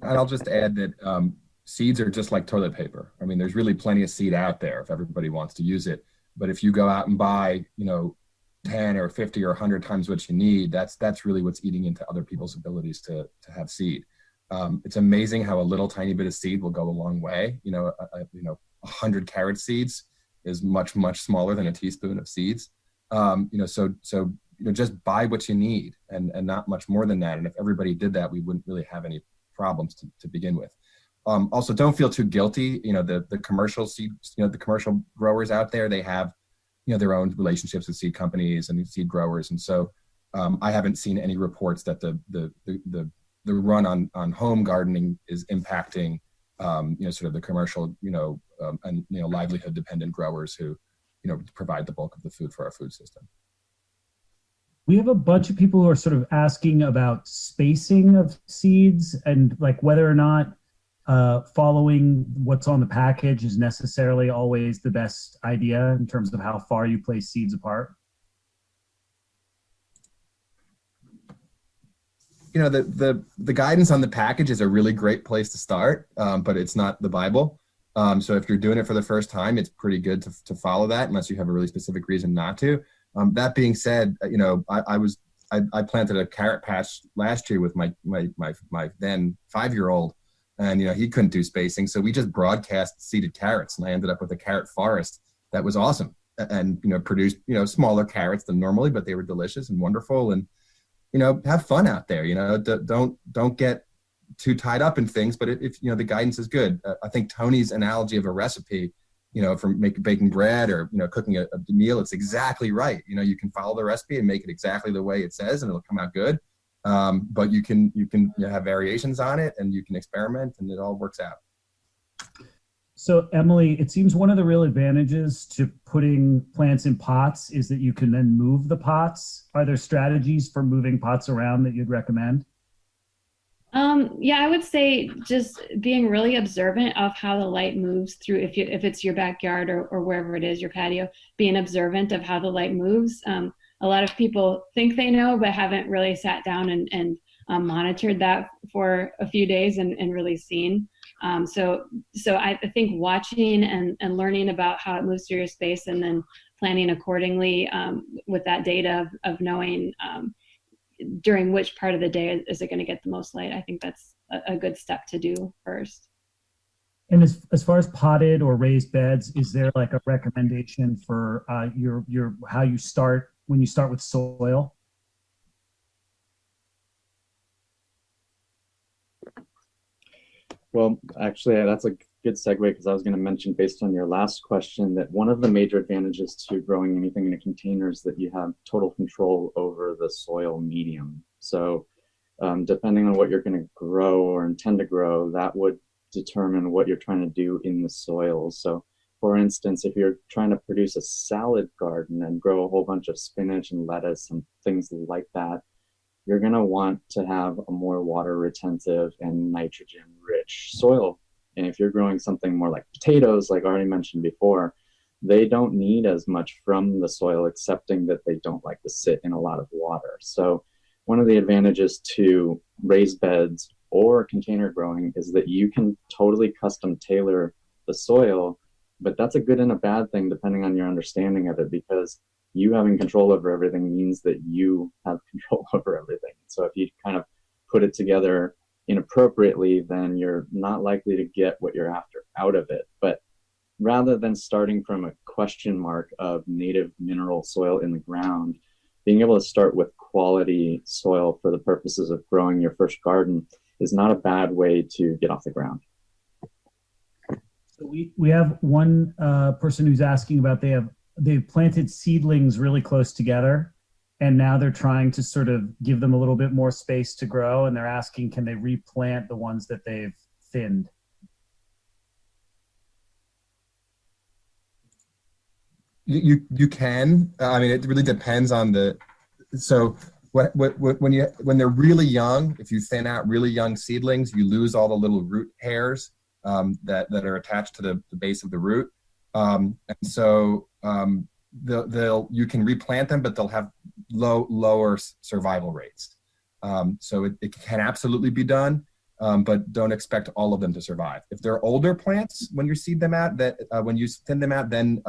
And I'll just add that seeds are just like toilet paper. I mean, there's really plenty of seed out there if everybody wants to use it. But if you go out and buy, 10 or 50 or 100 times what you need, that's really what's eating into other people's abilities to have seed. It's amazing how a little tiny bit of seed will go a long way. 100 carrot seeds is much, much smaller than a teaspoon of seeds. So just buy what you need and not much more than that. And if everybody did that, we wouldn't really have any problems to begin with. Also, don't feel too guilty. The commercial seed, the commercial growers out there, they have, their own relationships with seed companies and seed growers. And so I haven't seen any reports that the run on home gardening is impacting, sort of the commercial, and, livelihood dependent growers who, provide the bulk of the food for our food system. We have a bunch of people who are sort of asking about spacing of seeds and like whether or not following what's on the package is necessarily always the best idea in terms of how far you place seeds apart. The guidance on the package is a really great place to start, but it's not the Bible. So if you're doing it for the first time, it's pretty good to follow that unless you have a really specific reason not to. That being said, I planted a carrot patch last year with my then 5-year-old, and he couldn't do spacing, so we just broadcast seeded carrots, and I ended up with a carrot forest that was awesome, and produced smaller carrots than normally, but they were delicious and wonderful, and have fun out there. Don't get too tied up in things, but if the guidance is good. I think Tony's analogy of a recipe, from baking bread or cooking a meal, it's exactly right. You can follow the recipe and make it exactly the way it says, and it'll come out good. But you can have variations on it, and you can experiment, and it all works out. So Emily, it seems one of the real advantages to putting plants in pots is that you can then move the pots. Are there strategies for moving pots around that you'd recommend? Yeah, I would say just being really observant of how the light moves through, if it's your backyard or wherever it is, your patio, being observant of how the light moves. A lot of people think they know, but haven't really sat down and monitored that for a few days and really seen. So I think watching and learning about how it moves through your space and then planning accordingly with that data of knowing during which part of the day is it going to get the most light. I think that's a good step to do first. And as far as potted or raised beds, is there like a recommendation for your how you start when you start with soil? Well, actually, that's a good segue, because I was going to mention, based on your last question, that one of the major advantages to growing anything in a container is that you have total control over the soil medium. So depending on what you're going to grow or intend to grow, that would determine what you're trying to do in the soil. So for instance, if you're trying to produce a salad garden and grow a whole bunch of spinach and lettuce and things like that, you're going to want to have a more water retentive and nitrogen rich soil. And if you're growing something more like potatoes, like I already mentioned before, they don't need as much from the soil, excepting that they don't like to sit in a lot of water. So one of the advantages to raised beds or container growing is that you can totally custom tailor the soil, but that's a good and a bad thing depending on your understanding of it, because you having control over everything means that you have control over everything. So if you kind of put it together inappropriately, then you're not likely to get what you're after out of it. But rather than starting from a question mark of native mineral soil in the ground, being able to start with quality soil for the purposes of growing your first garden is not a bad way to get off the ground. So we have one person who's asking about they've planted seedlings really close together, and now they're trying to sort of give them a little bit more space to grow, and they're asking, can they replant the ones that they've thinned? You can. I mean, it really depends on the. So when they're really young, if you thin out really young seedlings, you lose all the little root hairs that are attached to the base of the root, and so you can replant them, but they'll have lower survival rates. So it can absolutely be done, but don't expect all of them to survive. If they're older plants, when you seed them out, when you thin them out, then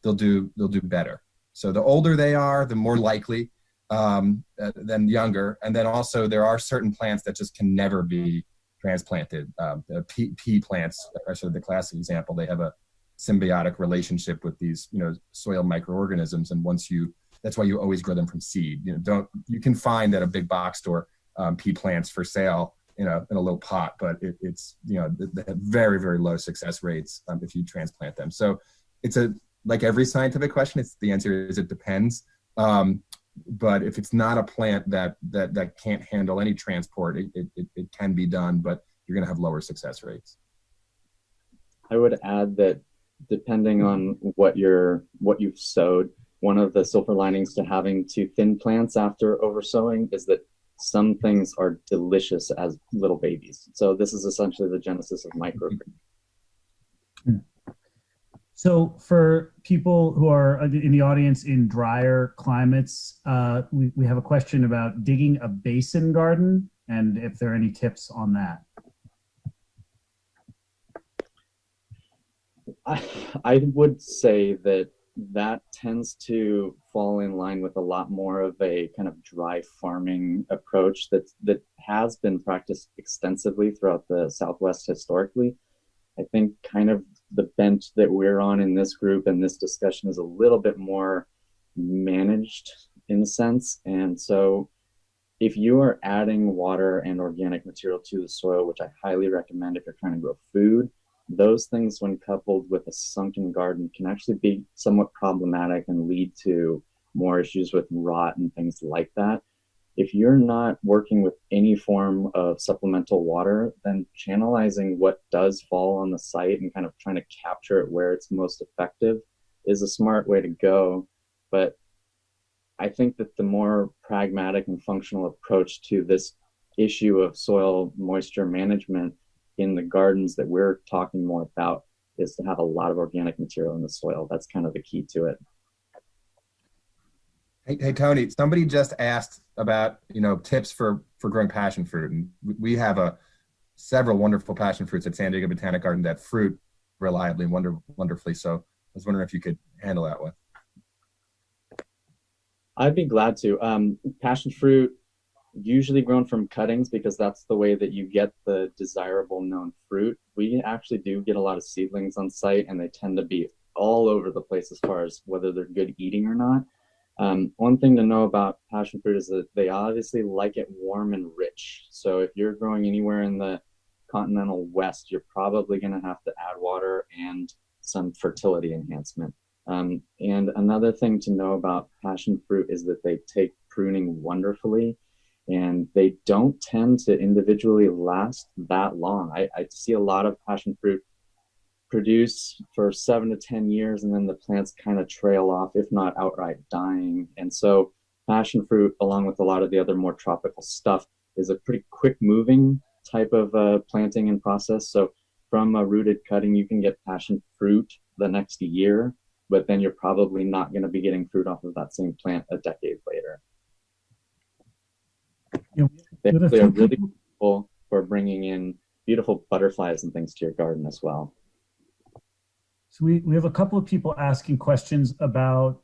they'll do better. So the older they are, the more likely than younger. And then also there are certain plants that just can never be transplanted. Pea plants are sort of the classic example. They have a symbiotic relationship with these, soil microorganisms. And that's why you always grow them from seed. You can find at a big box store pea plants for sale, in a little pot, but it's they have very, very low success rates if you transplant them. So it's like every scientific question, the answer is it depends. But if it's not a plant that can't handle any transport, it can be done, but you're going to have lower success rates. I would add that depending on what you've sowed, one of the silver linings to having to thin plants after oversowing is that some things are delicious as little babies. So this is essentially the genesis of microgreens. So for people who are in the audience in drier climates, we have a question about digging a basin garden and if there are any tips on that. I would say that tends to fall in line with a lot more of a kind of dry farming approach that has been practiced extensively throughout the Southwest historically. I think kind of the bent that we're on in this group and this discussion is a little bit more managed in a sense. And so if you are adding water and organic material to the soil, which I highly recommend if you're trying to grow food, those things when coupled with a sunken garden can actually be somewhat problematic and lead to more issues with rot and things like that. If you're not working with any form of supplemental water, then channelizing what does fall on the site and kind of trying to capture it where it's most effective is a smart way to go. But I think that the more pragmatic and functional approach to this issue of soil moisture management in the gardens that we're talking more about is to have a lot of organic material in the soil. That's kind of the key to it. Hey Tony, somebody just asked about tips for growing passion fruit, and we have several wonderful passion fruits at San Diego Botanic Garden that fruit reliably and wonderfully. So I was wondering if you could handle that one. I'd be glad to. Passion fruit usually grown from cuttings because that's the way that you get the desirable known fruit. We actually do get a lot of seedlings on site, and they tend to be all over the place as far as whether they're good eating or not. One thing to know about passion fruit is that they obviously like it warm and rich. So if you're growing anywhere in the continental West, you're probably going to have to add water and some fertility enhancement. And another thing to know about passion fruit is that they take pruning wonderfully, and they don't tend to individually last that long. I see a lot of passion fruit produce for 7 to 10 years, and then the plants kind of trail off, if not outright dying. And so passion fruit, along with a lot of the other more tropical stuff, is a pretty quick moving type of planting and process. So from a rooted cutting, you can get passion fruit the next year, but then you're probably not going to be getting fruit off of that same plant a decade later. They are really cool for bringing in beautiful butterflies and things to your garden as well. So we have a couple of people asking questions about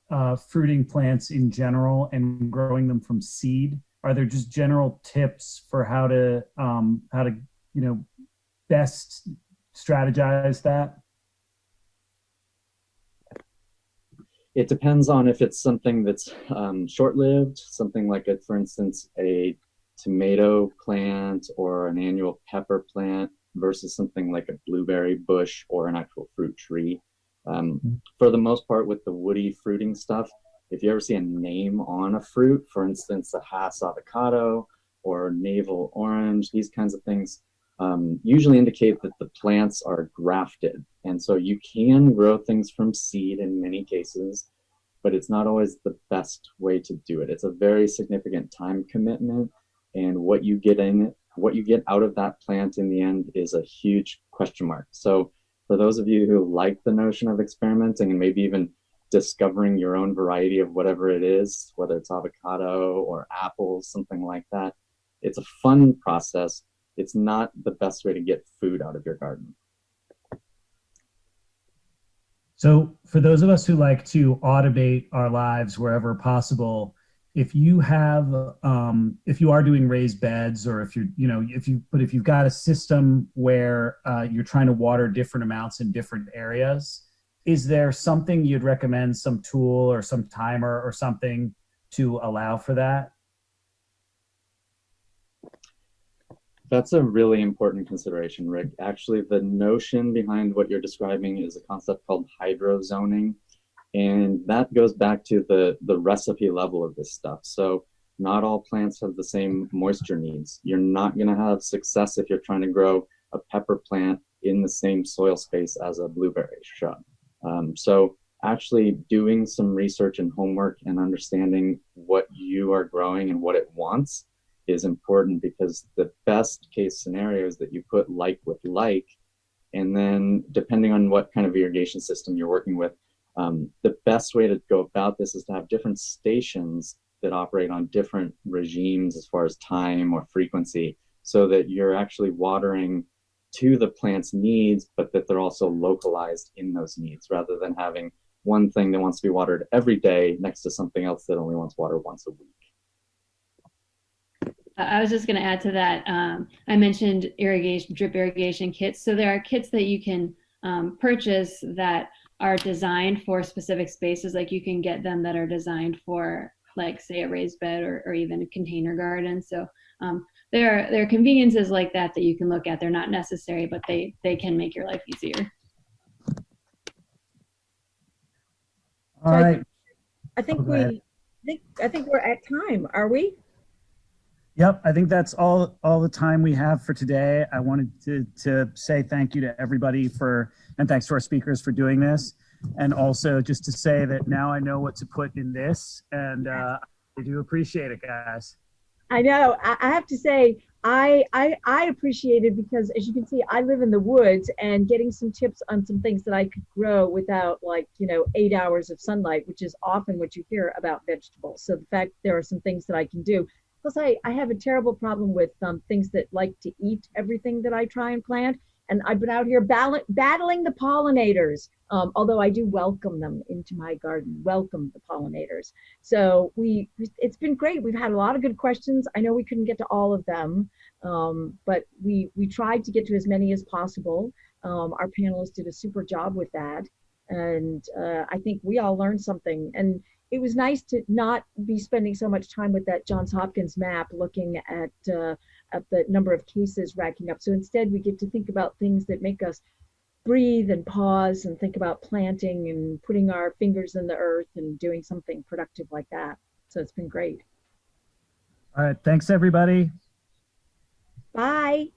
fruiting plants in general and growing them from seed. Are there just general tips for how to best strategize that? It depends on if it's something that's short-lived, something like, for instance, a tomato plant or an annual pepper plant versus something like a blueberry bush or an actual fruit tree. For the most part, with the woody fruiting stuff, if you ever see a name on a fruit, for instance, a Hass avocado or navel orange, these kinds of things usually indicate that the plants are grafted. And so you can grow things from seed in many cases, but it's not always the best way to do it. It's a very significant time commitment, and what you get out of that plant in the end is a huge question mark. So for those of you who like the notion of experimenting and maybe even discovering your own variety of whatever it is, whether it's avocado or apples, something like that, it's a fun process. It's not the best way to get food out of your garden. So for those of us who like to automate our lives wherever possible, if you have, if you are doing raised beds, or if if you've got a system where you're trying to water different amounts in different areas, is there something you'd recommend, some tool or some timer or something to allow for that? That's a really important consideration, Rick. Actually, the notion behind what you're describing is a concept called hydrozoning. And that goes back to the recipe level of this stuff. So not all plants have the same moisture needs. You're not going to have success if you're trying to grow a pepper plant in the same soil space as a blueberry shrub. So actually doing some research and homework and understanding what you are growing and what it wants is important, because the best case scenario is that you put like with like, and then depending on what kind of irrigation system you're working with, the best way to go about this is to have different stations that operate on different regimes as far as time or frequency, so that you're actually watering to the plant's needs, but that they're also localized in those needs, rather than having one thing that wants to be watered every day next to something else that only wants water once a week. I was just going to add to that. I mentioned drip irrigation kits. So there are kits that you can purchase that are designed for specific spaces. Like you can get them that are designed for, like, say, a raised bed or even a container garden. So there are conveniences like that that you can look at. They're not necessary, but they can make your life easier. All right. I think we're at time. Are we? Yep, I think that's all the time we have for today. I wanted to say thank you to everybody and thanks to our speakers for doing this. And also just to say that now I know what to put in this, and I do appreciate it, guys. I know. I have to say, I appreciate it, because as you can see, I live in the woods, and getting some tips on some things that I could grow without 8 hours of sunlight, which is often what you hear about vegetables. So the fact there are some things that I can do. Plus, I have a terrible problem with things that like to eat everything that I try and plant. And I've been out here battling the pollinators, although I do welcome them into my garden, welcome the pollinators. So it's been great. We've had a lot of good questions. I know we couldn't get to all of them, but we tried to get to as many as possible. Our panelists did a super job with that. And I think we all learned something. And it was nice to not be spending so much time with that Johns Hopkins map looking at the number of cases racking up. So instead, we get to think about things that make us breathe and pause and think about planting and putting our fingers in the earth and doing something productive like that. So it's been great. All right. Thanks, everybody. Bye.